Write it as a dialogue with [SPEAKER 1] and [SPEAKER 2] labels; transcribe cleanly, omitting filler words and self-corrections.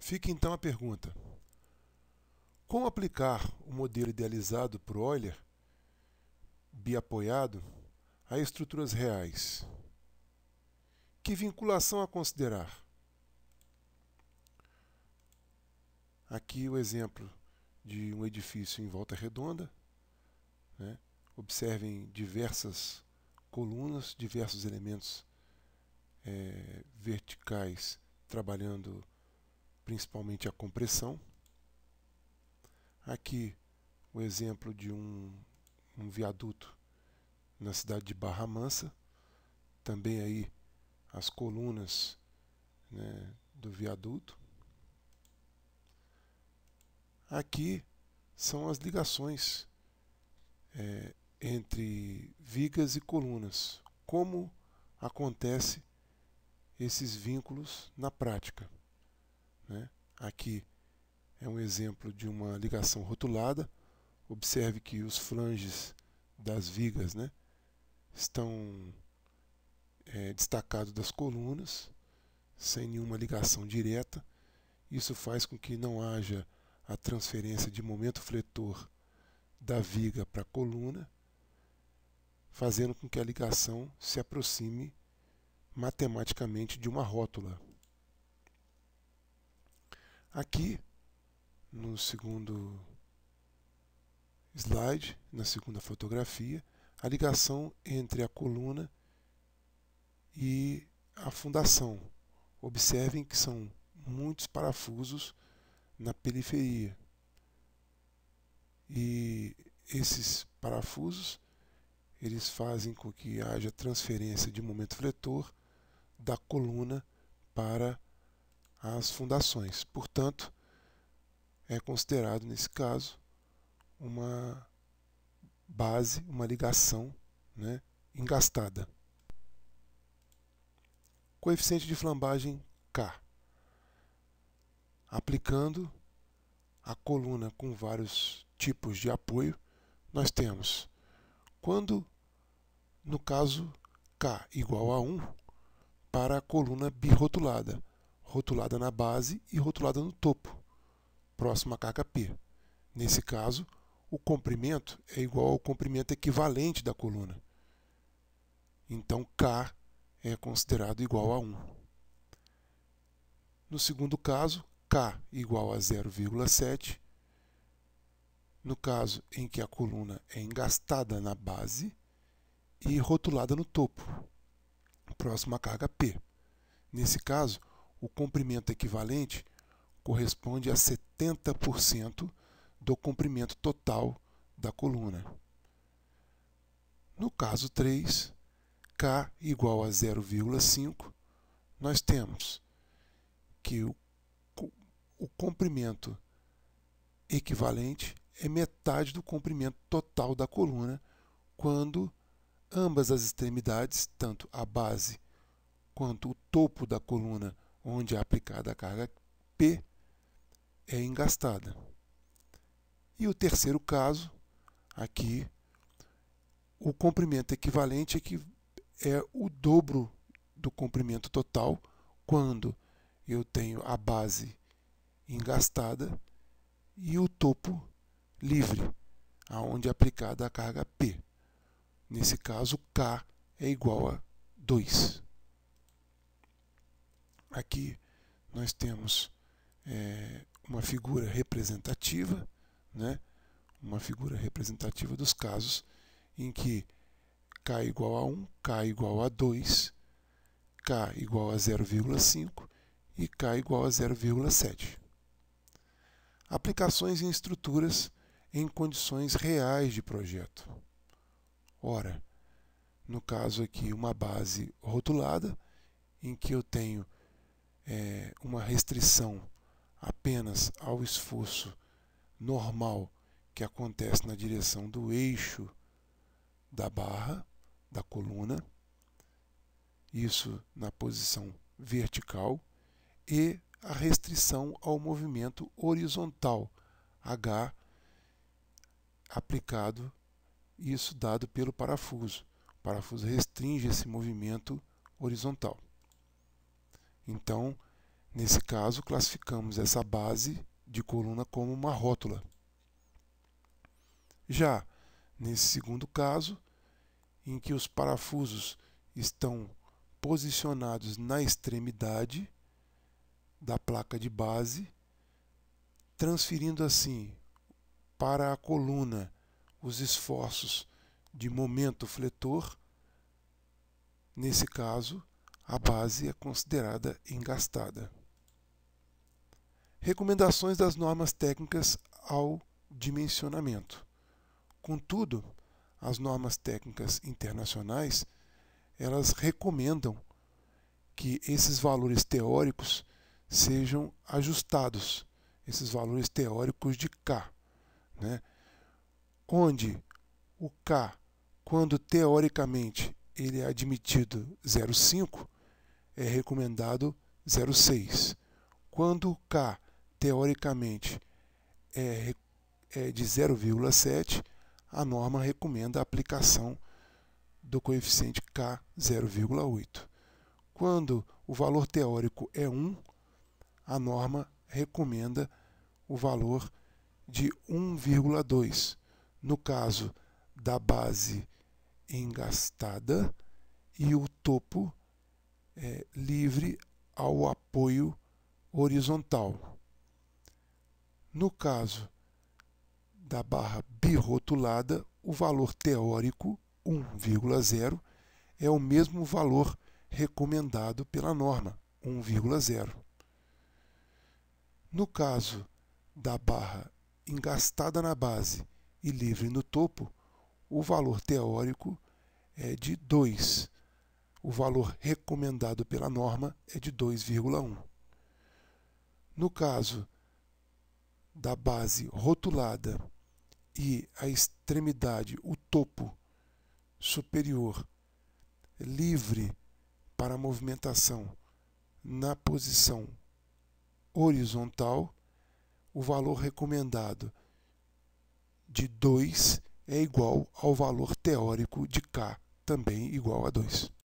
[SPEAKER 1] Fica então a pergunta: como aplicar o modelo idealizado por Euler, biapoiado, a estruturas reais? Que vinculação a considerar? Aqui o exemplo de um edifício em volta redonda, né? Observem diversas colunas, diversos elementos verticais trabalhando principalmente a compressão. Aqui o exemplo de um viaduto na cidade de Barra Mansa, também aí as colunas, né, do viaduto. Aqui são as ligações entre vigas e colunas. Como acontece esses vínculos na prática, né? Aqui é um exemplo de uma ligação rotulada. Observe que os flanges das vigas, né, estão destacados das colunas, sem nenhuma ligação direta. Isso faz com que não haja a transferência de momento fletor da viga para a coluna, fazendo com que a ligação se aproxime matematicamente de uma rótula. Aqui, no segundo slide, na segunda fotografia, a ligação entre a coluna e a fundação. Observem que são muitos parafusos na periferia. E esses parafusos, eles fazem com que haja transferência de momento fletor da coluna para as fundações. Portanto, é considerado nesse caso uma base, uma ligação, né, engastada. Coeficiente de flambagem K. Aplicando a coluna com vários tipos de apoio, nós temos, quando, no caso, K igual a 1, para a coluna birrotulada, rotulada na base e rotulada no topo, próximo à carga P. Nesse caso, o comprimento é igual ao comprimento equivalente da coluna. Então, K é considerado igual a 1. No segundo caso, K igual a 0,7. No caso em que a coluna é engastada na base e rotulada no topo, próximo à carga P. Nesse caso, o comprimento equivalente corresponde a 70% do comprimento total da coluna. No caso 3, K igual a 0,5, nós temos que o comprimento equivalente é metade do comprimento total da coluna, quando ambas as extremidades, tanto a base quanto o topo da coluna onde é aplicada a carga P, é engastada. E o terceiro caso, aqui, o comprimento equivalente é o dobro do comprimento total, quando eu tenho a base engastada e o topo livre, aonde é aplicada a carga P. Nesse caso, K é igual a 2. Aqui nós temos uma figura representativa, né? Uma figura representativa dos casos em que K igual a 1, K igual a 2, K igual a 0,5 e K igual a 0,7. Aplicações em estruturas em condições reais de projeto. Ora, no caso aqui, uma base rotulada, em que eu tenho uma restrição apenas ao esforço normal que acontece na direção do eixo da barra, da coluna, isso na posição vertical, e a restrição ao movimento horizontal, H, aplicado, isso dado pelo parafuso. O parafuso restringe esse movimento horizontal. Então, Nesse caso, classificamos essa base de coluna como uma rótula. Já nesse segundo caso, em que os parafusos estão posicionados na extremidade da placa de base, transferindo assim para a coluna os esforços de momento fletor, nesse caso, a base é considerada engastada. Recomendações das normas técnicas ao dimensionamento. Contudo, as normas técnicas internacionais, elas recomendam que esses valores teóricos sejam ajustados, esses valores teóricos de K, né? Onde o K, quando teoricamente ele é admitido 0,5, é recomendado 0,6. Quando o K teoricamente é de 0,7, a norma recomenda a aplicação do coeficiente K 0,8. Quando o valor teórico é 1, a norma recomenda o valor de 1,2, no caso da base engastada e o topo livre ao apoio horizontal. No caso da barra birrotulada, o valor teórico 1,0 é o mesmo valor recomendado pela norma, 1,0. No caso da barra engastada na base e livre no topo, o valor teórico é de 2. O valor recomendado pela norma é de 2,1. No caso da base rotulada e a extremidade, o topo superior, livre para a movimentação na posição horizontal, o valor recomendado de 2 é igual ao valor teórico de K, também igual a 2.